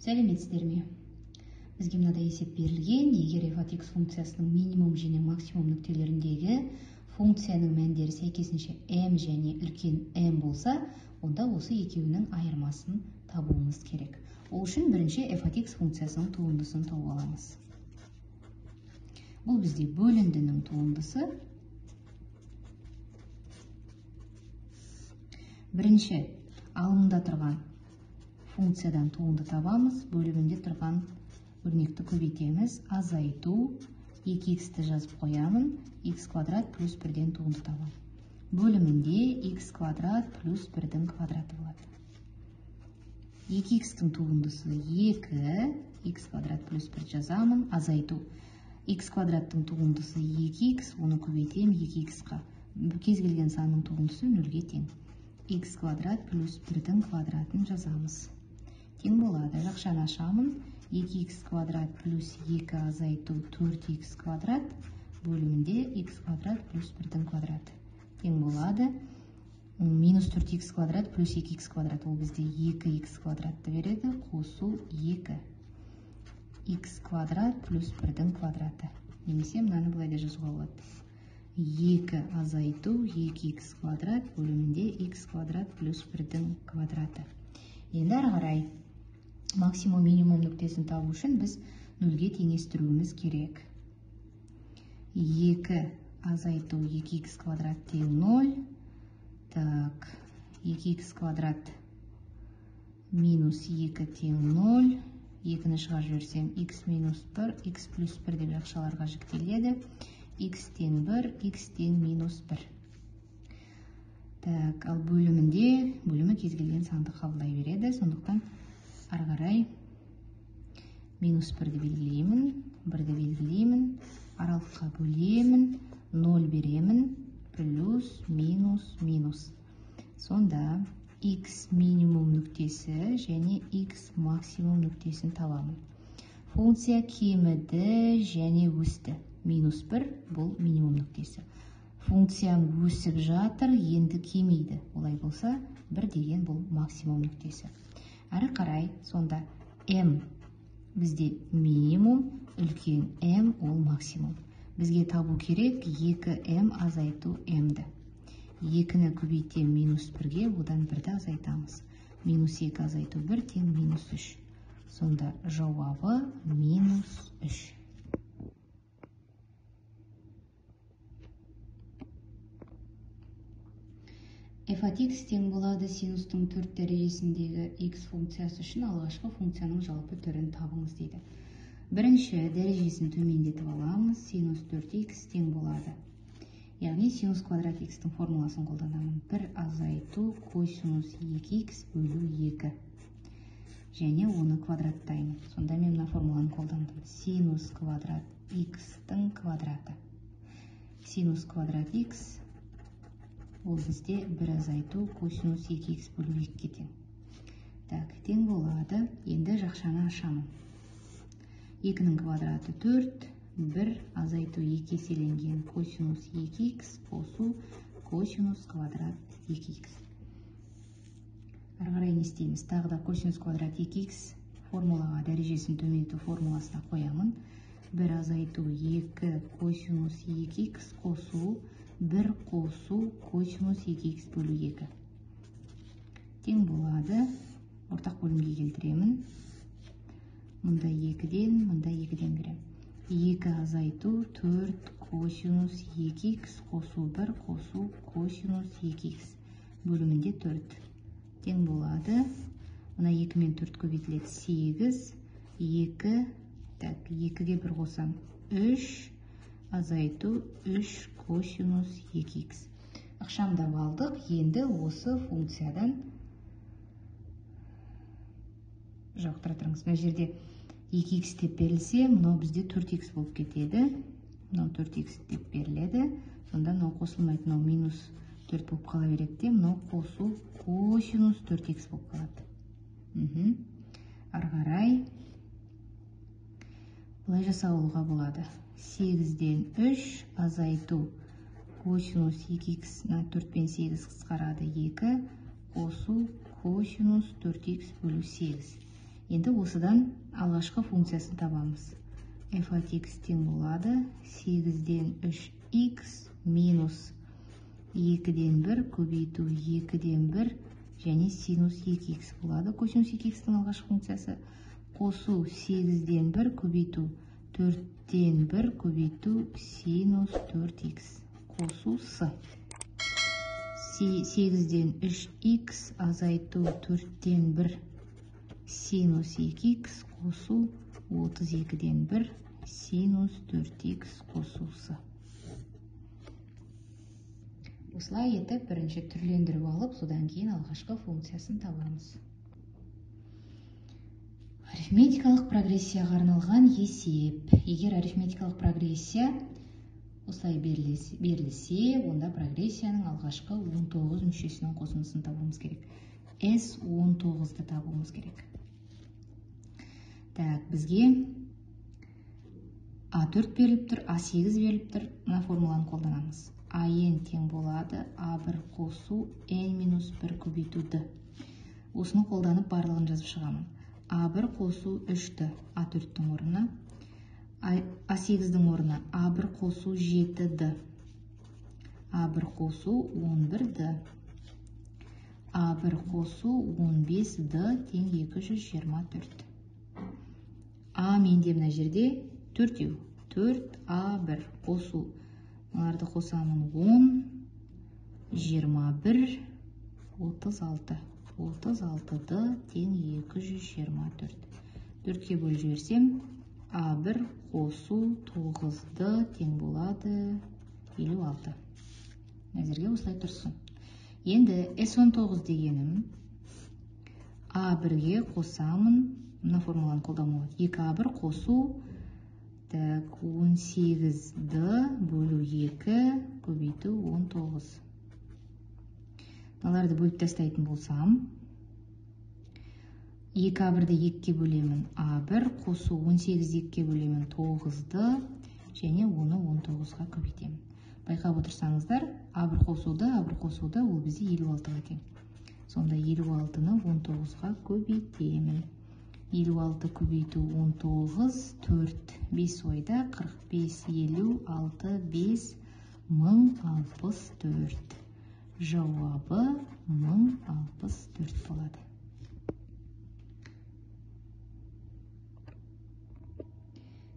Сәлеметсіздер ме? Бізге мынадай есеп берілген. Егер f от x функциясының минимум және максимум нүктелеріндегі функцияның мәндері сәйкесінше m және үлкен m болса, онда осы екеуінің айырмасын табуымыз керек. Ол үшін бірінші f от x функциясының туындысын тауып аламыз. Бұл бізде бөліндінің туындысы. Бірінші алымында тұрған функциядан туынды табамыз. Бөлігінде тұрған өрнекті көбейтеміз. Азайту 2x-ті жазып қоямын. X квадрат плюс 1-ден туынды табамын. Бөлімінде x квадрат плюс 1-дің квадраты болады. 2x-тің туындысы 2, x квадрат плюс 1 жазамын. Азайту x квадраттың туындысы 2x, оны көбейтем 2x-қа. Кез келген санның туындысы 0-ге тең. X квадрат плюс 1-дің квадратын жазамыз. Тең болады. Жақшаны ашамын. 2x квадрат плюс 2 азайту 4x квадрат бөлімінде x квадрат плюс 1-дің квадраты. Тең болады. Минус 4x квадрат плюс 2x квадрат. Ол бізде 2x квадратты береді. Қосу 2. x квадрат плюс 1-дің квадраты. Немесе мынаны былай да жазуға болады. 2 азайту 2x квадрат бөлімінде x квадрат плюс 1-дің квадраты. Енді ары қарай максимум минимум нүктесін табу үшін біз 0-ге теңестіруіміз керек. 2 азайту 2x квадрат тең 0. Так, 2x квадрат минус 2 тең 0. 2-ні шығарып жіберсем x минус 1, x плюс 1 деп жақшаларға жіктеледі. X тең 1, x тең минус 1. Так, ал бөлімі кез келген санды қабылдай береді. Сондықтан ары қарай минус 1-ді белгілеймін, 1-ді белгілеймін, аралыққа бөлемін, 0 беремін, плюс, минус, минус. Сонда x минимум нүктесі және x максимум нүктесін табамын. Функция кеміді және өсті. Минус 1 бұл минимум нүктесі. Функциям өсіп жатыр, енді кемейді. Олай болса, 1 деген бұл максимум нүктесі. Әрі қарай, сонда m бізде минимум, үлкен m ол максимум. Бізге табу керек 2m азайту m-ді. 2-ні көбейтем минус 1-ге, одан 1-ді азайтамыз. Минус 2 азайту 1 тең минус 3. Сонда жауабы минус 3. f от x тең болады синустың 4 дәрежесіндегі x функциясы үшін алғашқы функцияның жалпы түрін табыңыз дейді. Бірінші дәрежесін төмендетіп аламыз. Синус 4x тең болады. Яғни синус квадрат x-тің формуласын қолданамын. 1 азайту косинус 2x бөлу 2. Және оны квадраттаймын. Сонда мен мына формуланы қолдандым. Синус квадрат x-тің квадраты. Синус квадрат x ол бізде 1 азайту косинус 2x бөлу 2-ге тең. Так, тең болады. Енді жақшаны ашамын. 2-нің квадраты 4, 1 азайту 2 еселенген косинус 2x қосу косинус квадрат 2x. Ары қарай не істейміз? Тағы да косинус квадрат 2x формулаға дәрежесін төмендету формуласына қоямын. 1 азайту 2 косинус 2x қосу 1 қосу косинус 2x бөлу 2. Тең болады. Ортақ бөлімге келтіремін. Мұнда 2-ден, мұнда 2-ден берем. 2 азайту 4 косинус 2x қосу 1 қосу косинус 2x бөлімінде 4. Тең болады. Мұна 2 мен 4 көбейтіледі 8, 2, так, 2-ге 1 қосам 3, азайту 3 косинус 2x. Ақшамда алдық. Енді осы функциядан тұра тұрыңыз. Мына жерде 2x деп берілсе, мынау бізде 4x болып кетеді. Мынау 4x деп беріледі. Сонда мынау қосылмайды, мынау минус 4 болып қала береді. Мынау қосу косинус 4x болып қалады. Ары қарай былай жасауға болады. 8-ден 3 азайту косинус 2x, 4 пен 8 қысқарады 2, қосу косинус 4x бөлу 8. Енді осыдан алғашқы функциясын табамыз. f от x тең болады 8-ден 3x минус 2-ден 1 көбейту 2-ден 1 және синус 2x болады. Косинус 2x-тің алғашқы функциясы қосу 8-ден 1 көбейту 4-ден 1 көбейту синус 4x қосу с. 8-ден 3x азайту 4-ден 1 синус 2x қосу 32-ден 1 синус 4x қосу с. Осылай етіп бірінші түрлендіріп алып, содан кейін алғашқы функциясын табамыз. Арифметикалық прогрессияға арналған есеп. Егер арифметикалық прогрессия осылай берілсе, онда прогрессияның алғашқы 19 мүшесінің қосындысын табуымыз керек. S19-ды табуымыз керек. Так, бізге A4 беріліп тұр, A8 беріліп тұр. Мына формуланы қолданамыз. AN тең болады A1 қосу N-1 көбейту D. Осыны қолданып барлығын жазып шығамын. A1 қосу 3-ді A4-тің орнына, A8-дің орнына A1 қосу 7-ді, A1 қосу 11-ді, A1 қосу 15-ді тең 224. A менде мына жерде 4-еу. 4A1 қосу. Оларды қосамын 10, 21, 36. 36-ды тең 224. 4-ке бөліп жіберсем, A1 қосу 9-ды тең болады 56. Әзірге осылай тұрсын. Енді S19 дегенім A1-ге қосамын, мына формуланы қолданамын. 2A1 қосу 18-ді бөлу 2 көбейту 19. Мыналарды бөліп тастайтын болсам, 2A1-ді 2-ке бөлемін A1 қосу 18-ді 2-ке бөлемін 9-ды және оны 19-ға көбейтемін. Байқап отырсаңыздар, A1 қосуды ол бізде 56-ға тең. Сонда 56-ны 19-ға көбейтемін. 56 көбейту 19, 4, 5 ойда, 45, 50, 6, 5, 1064. Жауабы 1064 болады.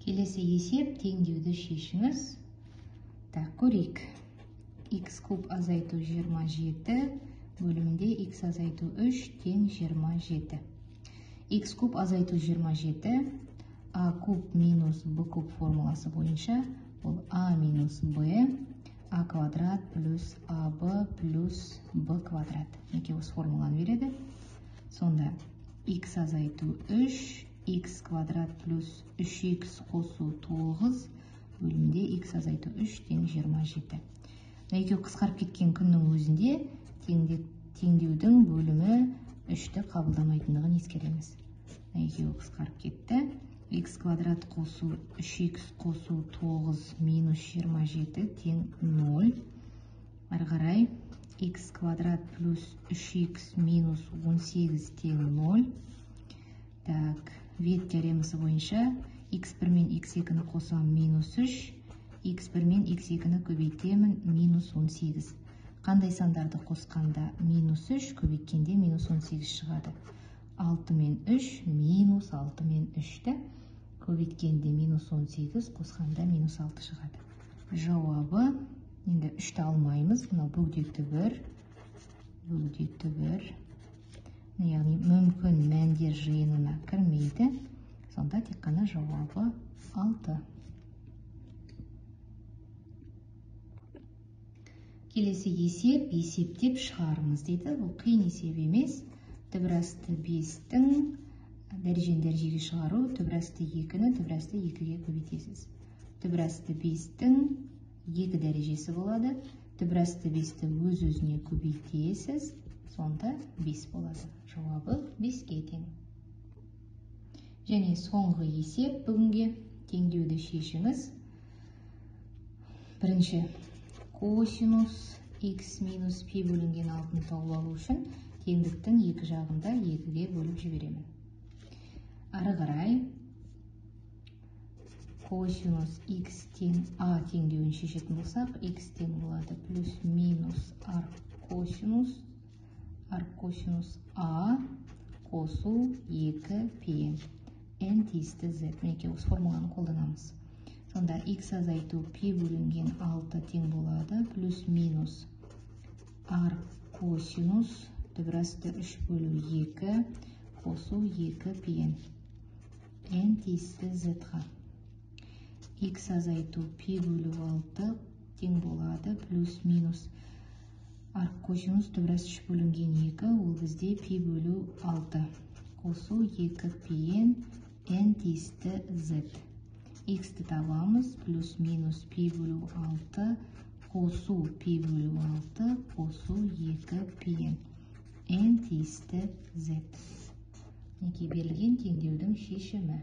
Келесі есеп теңдеуді шешіңіз. Так, көрейік. X куб азайту 27 бөлімінде x азайту 3 тең 27. X куб азайту 27, A куб минус B куб формуласы бойынша, ол A минус B, A квадрат плюс AB плюс B квадрат. Неке осы формуланы береді. Сонда X азайту 3, X квадрат плюс 3X қосу 9, бөлімде X азайту 3 тең 27. Екеу қысқарып кеткен күннің өзінде теңдеудің бөлімі 3-ті қабылдамайтындығын ескереміз. Екеуі қысқарып кетті. X квадрат қосу 3x қосу 9 минус 27 тең 0. Ары қарай x квадрат плюс 3x минус 18 тең 0. Так, вет теоремасы бойынша x1 мен x2-ні қосам минус 3, x1 мен x2-ні көбейтемін минус 18. Қандай сандарды қосқанда минус 3, көбейткенде минус 18 шығады. 6 мен 3, минус 6 мен 3-ті, көбейткенде минус 18, қосқанда минус 6 шығады. Жауабы, енді 3-ті алмаймыз, мынау бөгдекті 1, яғни мүмкін мәндер жиынына кірмейді, сонда тек қана жауабы 6. Келесі есептеп шығарыңыз дейді. Бұл қиын есеп емес. Түбірасты 5-тің дәрежеге шығару, түбірасты 2-ні түбірасты 2-ге көбейтесіз. Түбірасты 5-тің 2 дәрежесі болады. Түбірасты 5-ті өз-өзіне көбейтесіз, сонда 5 болады. Жауабы 5-ге тең. Және соңғы есеп бүгінге теңдеуді шешіңіз. Бірінші, косинус x минус пи бөлінген алтын тауып алу үшін теңдіктің екі жағында 2-ге бөліп жіберемін. ары қарай косинус x тең а теңдеуін шешетін болсақ, x тең болады плюс минус арк косинус а қосу 2 пи n тиісті z. Мінекей осы формуланы қолданамыз. Сонда x азайту пи бөлінген 6 тең болады плюс минус арк косинус түбірасты 3 бөлу 2 қосу 2 пи n тиісті z-ға. X азайту пи бөлу 6 тең болады плюс минус арк косинус түбірас 3 бөлінген 2 ол бізде пи бөлу 6 қосу 2 пи n тиісті z. X-ті табамыз плюс минус пи бөлу 6 қосу пи бөлу 6 қосу 2 пи n тиісті z. Мінекей берілген теңдеудің шешімі.